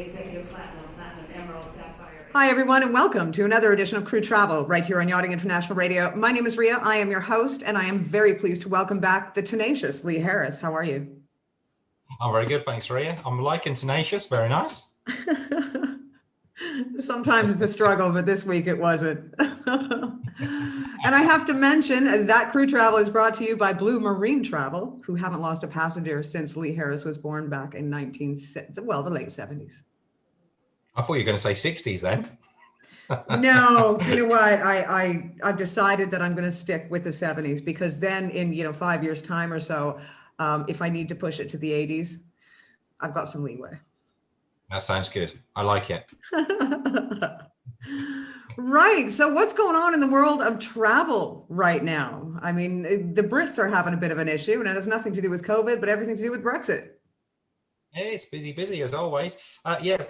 executive platinum, emerald, sapphire. Hi, everyone, and welcome to another edition of Crew Travel right here on Yachting International Radio. My name is Ria. I am your host, and I am very pleased to welcome back the tenacious Lee Harris. How are you? I'm very good, thanks, Ria. I'm liking tenacious, very nice. Sometimes it's a struggle, but this week it wasn't. And I have to mention that Crew Travel is brought to you by Blue Marine Travel, who haven't lost a passenger since Lee Harris was born back in the late 70s. I thought you were going to say 60s then. No, you know what? I've decided that I'm going to stick with the 70s because then in 5 years time or so, if I need to push it to the 80s, I've got some leeway. That sounds good. I like it. Right. So what's going on in the world of travel right now? I mean, the Brits are having a bit of an issue, and it has nothing to do with COVID, but everything to do with Brexit. It's busy as always.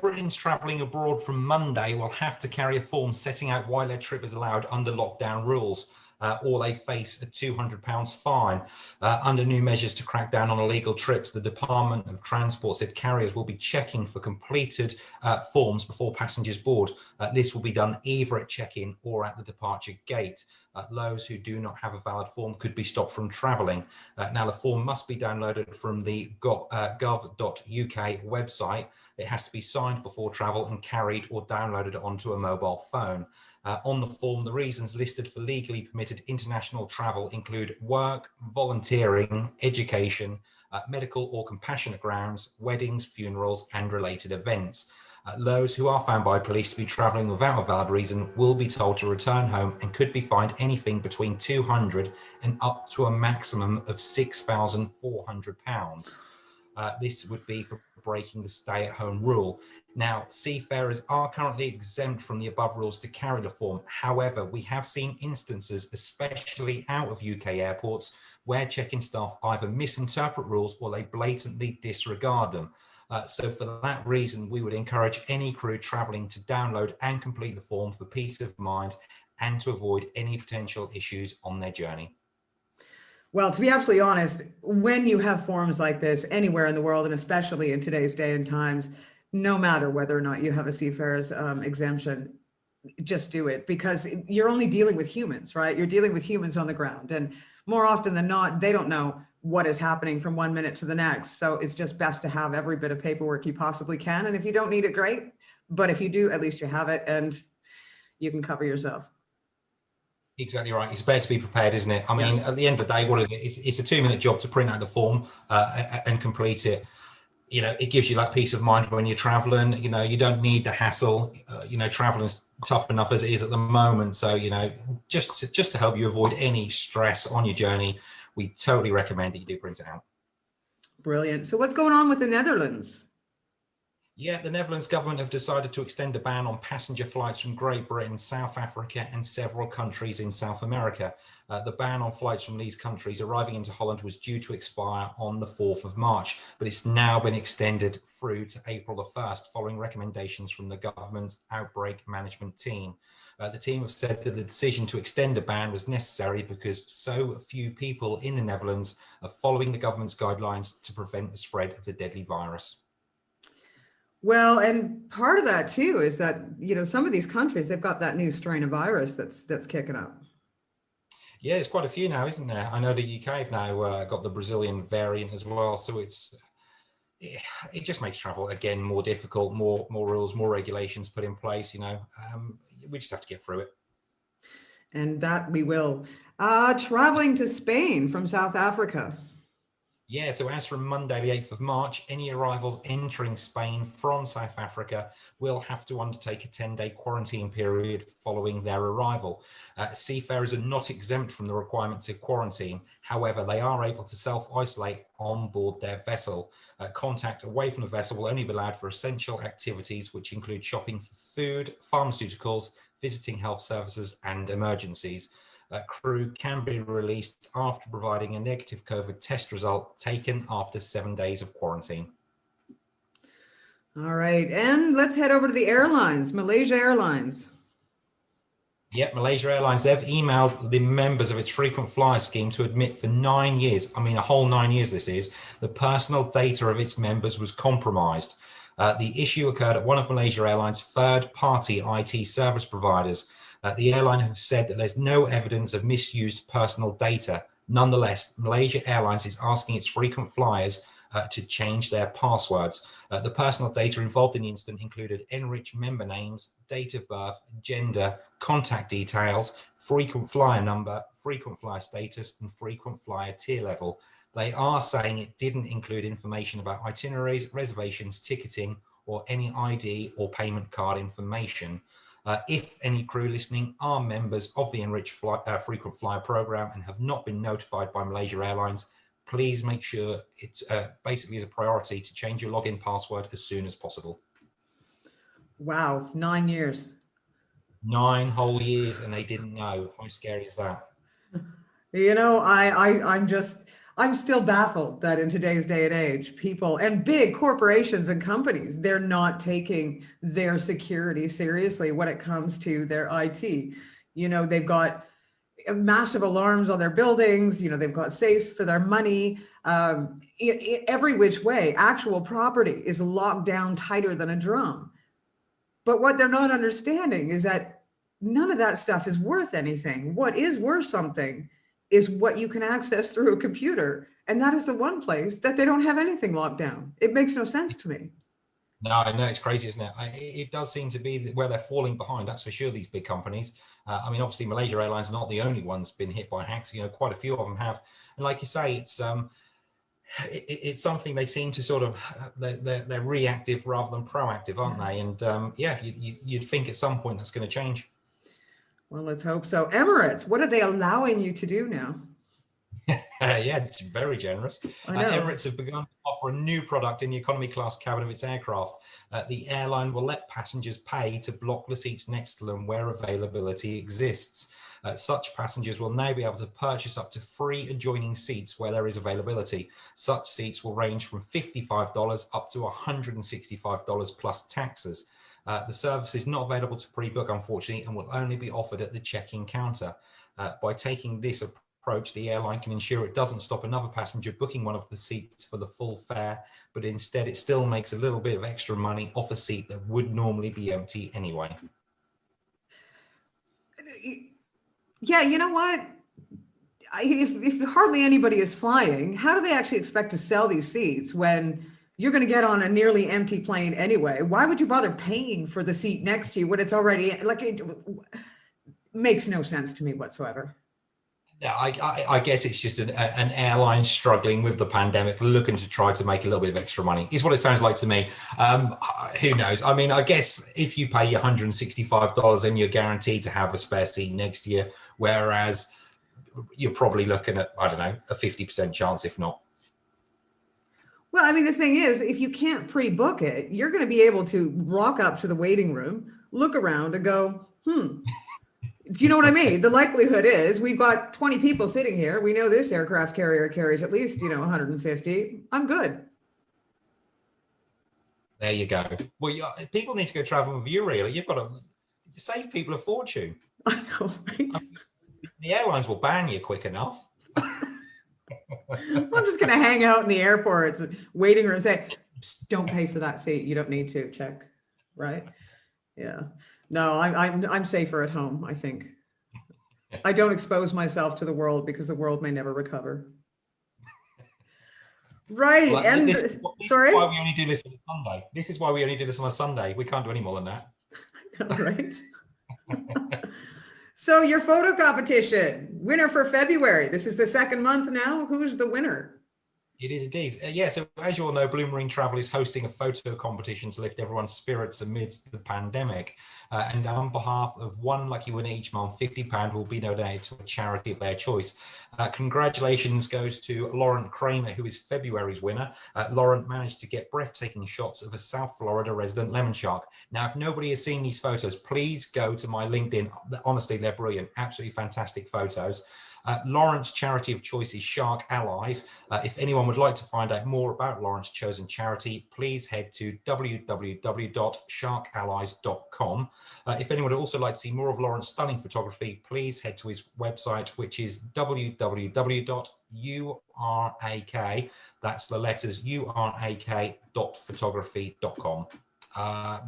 Britain's travelling abroad from Monday will have to carry a form setting out why their trip is allowed under lockdown rules, or they face a £200 fine. Under new measures to crack down on illegal trips, the Department of Transport said carriers will be checking for completed forms before passengers board. This will be done either at check-in or at the departure gate. Those who do not have a valid form could be stopped from travelling. Now, the form must be downloaded from the gov.uk website. It has to be signed before travel and carried or downloaded onto a mobile phone. On the form, the reasons listed for legally permitted international travel include work, volunteering, education, medical or compassionate grounds, weddings, funerals, and related events. Those who are found by police to be travelling without a valid reason will be told to return home and could be fined anything between £200 and up to a maximum of £6,400. This would be for breaking the stay-at-home rule. Now, seafarers are currently exempt from the above rules to carry the form. However, we have seen instances, especially out of UK airports, where check-in staff either misinterpret rules or they blatantly disregard them. So for that reason, we would encourage any crew travelling to download and complete the form for peace of mind and to avoid any potential issues on their journey. Well, to be absolutely honest, when you have forms like this anywhere in the world, and especially in today's day and times, no matter whether or not you have a seafarer's exemption, just do it, because you're only dealing with humans, right? You're dealing with humans on the ground. And more often than not, they don't know what is happening from 1 minute to the next. So it's just best to have every bit of paperwork you possibly can. And if you don't need it, great. But if you do, at least you have it and you can cover yourself. Exactly right. It's better to be prepared, isn't it? I mean, At the end of the day, what is it? It's a 2-minute job to print out the form and complete it. It gives you that peace of mind when you're traveling. You don't need the hassle. Traveling's tough enough as it is at the moment. So, just to help you avoid any stress on your journey, we totally recommend that you do print it out. Brilliant. So what's going on with the Netherlands? Yeah, the Netherlands government have decided to extend a ban on passenger flights from Great Britain, South Africa, and several countries in South America. The ban on flights from these countries arriving into Holland was due to expire on the 4th of March, but it's now been extended through to April the 1st, following recommendations from the government's outbreak management team. The team have said that the decision to extend a ban was necessary because so few people in the Netherlands are following the government's guidelines to prevent the spread of the deadly virus. Well, and part of that too is that, some of these countries, they've got that new strain of virus that's kicking up. Yeah, there's quite a few now, isn't there? I know the UK have now got the Brazilian variant as well. So it just makes travel again more difficult, more rules, more regulations put in place. We just have to get through it. And that we will. Traveling to Spain from South Africa. Yeah, so as from Monday, the 8th of March, any arrivals entering Spain from South Africa will have to undertake a 10-day quarantine period following their arrival. Seafarers are not exempt from the requirement to quarantine. However, they are able to self-isolate on board their vessel. Contact away from the vessel will only be allowed for essential activities, which include shopping for food, pharmaceuticals, visiting health services, and emergencies. Crew can be released after providing a negative COVID test result taken after 7 days of quarantine. All right, and let's head over to the airlines, Malaysia Airlines. Yep, Malaysia Airlines, they've emailed the members of its frequent flyer scheme to admit for 9 years, I mean a whole 9 years this is, the personal data of its members was compromised. The issue occurred at one of Malaysia Airlines' third-party IT service providers. The airline has said that there's no evidence of misused personal data. Nonetheless, Malaysia Airlines is asking its frequent flyers to change their passwords. The personal data involved in the incident included enriched member names, date of birth, gender, contact details, frequent flyer number, frequent flyer status, and frequent flyer tier level. They are saying it didn't include information about itineraries, reservations, ticketing, or any ID or payment card information. If any crew listening are members of the enriched frequent flyer program and have not been notified by Malaysia Airlines, please make sure it basically is a priority to change your login password as soon as possible. Wow, 9 years. 9 whole years and they didn't know. How scary is that? You know, I'm still baffled that in today's day and age, people and big corporations and companies, they're not taking their security seriously when it comes to their IT. You know, they've got massive alarms on their buildings, you know, they've got safes for their money, every which way. Actual property is locked down tighter than a drum. But what they're not understanding is that none of that stuff is worth anything. What is worth something is what you can access through a computer. And that is the one place that they don't have anything locked down. It makes no sense to me. No, it's crazy, isn't it? It does seem to be where they're falling behind, that's for sure, these big companies. I mean, obviously, Malaysia Airlines not the only ones been hit by hacks. You know, quite a few of them have. And like you say, it's something they seem to sort of, they're reactive rather than proactive, aren't they? And yeah, you'd think at some point that's going to change. Well, let's hope so. Emirates, what are they allowing you to do now? Yeah, very generous. Emirates have begun to offer a new product in the economy class cabin of its aircraft. The airline will let passengers pay to block the seats next to them where availability exists. Such passengers will now be able to purchase up to 3 adjoining seats where there is availability. Such seats will range from $55 up to $165 plus taxes. The service is not available to pre-book, unfortunately, and will only be offered at the check-in counter. By taking this approach, the airline can ensure it doesn't stop another passenger booking one of the seats for the full fare, but instead it still makes a little bit of extra money off a seat that would normally be empty anyway. Yeah, you know what? If hardly anybody is flying, how do they actually expect to sell these seats when you're going to get on a nearly empty plane anyway? Why would you bother paying for the seat next to you when it's already, like, it makes no sense to me whatsoever. Yeah, I guess it's just an airline struggling with the pandemic, looking to try to make a little bit of extra money, is what it sounds like to me. Who knows? I mean, I guess if you pay $165, then you're guaranteed to have a spare seat next year, whereas you're probably looking at, I don't know, a 50% chance, if not. Well, I mean, the thing is, if you can't pre-book it, you're going to be able to walk up to the waiting room, look around and go, do you know what I mean? The likelihood is we've got 20 people sitting here. We know this aircraft carrier carries at least, 150. I'm good. There you go. Well, people need to go travel with you, really. You've got to save people a fortune. I know, right? The airlines will ban you quick enough. I'm just going to hang out in the airports, waiting room, and say, don't pay for that seat. You don't need to check, right? Yeah. No, I'm safer at home, I think. I don't expose myself to the world because the world may never recover. Right. Well, and sorry? This is why we only do this on a Sunday. This is why we only do this on a Sunday. We can't do any more than that. I know, right? So your photo competition, winner for February. This is the second month now. Who's the winner? It is indeed. Yeah, so as you all know, Blue Marine Travel is hosting a photo competition to lift everyone's spirits amidst the pandemic. And on behalf of one lucky winner each month, £50 will be donated to a charity of their choice. Congratulations goes to Lauren Kramer, who is February's winner. Lauren managed to get breathtaking shots of a South Florida resident lemon shark. Now, if nobody has seen these photos, please go to my LinkedIn. Honestly, they're brilliant. Absolutely fantastic photos. Lawrence charity of choice is Shark Allies. If anyone would like to find out more about Lawrence chosen charity, please head to www.sharkallies.com. If anyone would also like to see more of Lawrence stunning photography, please head to his website, which is www.urak, that's the letters urak.photography.com.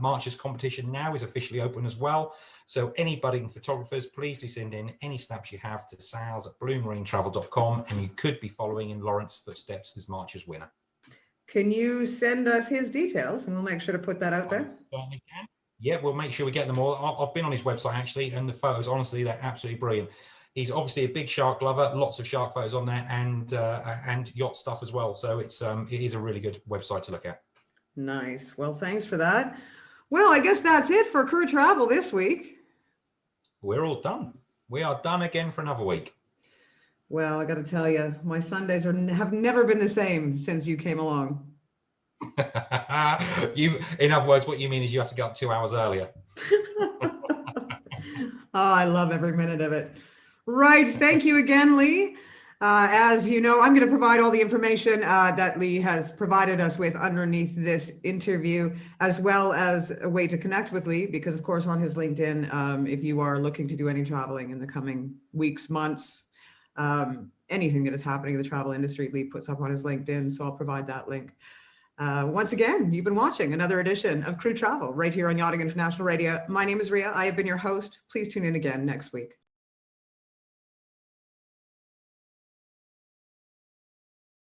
March's competition now is officially open as well. So any budding photographers, please do send in any snaps you have to sales@bluemarinetravel.com, and you could be following in Lawrence's footsteps as March's winner. Can you send us his details and we'll make sure to put that out there? Certainly can. Yeah, we'll make sure we get them all. I've been on his website actually, and the photos, honestly, they're absolutely brilliant. He's obviously a big shark lover, lots of shark photos on there, and yacht stuff as well. So it is a really good website to look at. Nice. Well, thanks for that. Well, I guess that's it for Crew Travel this week. We're all done. We are done again for another week. Well, I got to tell you, my Sundays have never been the same since you came along. In other words, what you mean is you have to get up 2 hours earlier. Oh, I love every minute of it. Right. Thank you again, Lee. As you know, I'm going to provide all the information that Lee has provided us with underneath this interview, as well as a way to connect with Lee, because of course on his LinkedIn, if you are looking to do any traveling in the coming weeks, months, anything that is happening in the travel industry, Lee puts up on his LinkedIn. So I'll provide that link. Once again, you've been watching another edition of Crew Travel right here on Yachting International Radio. My name is Ria. I have been your host. Please tune in again next week.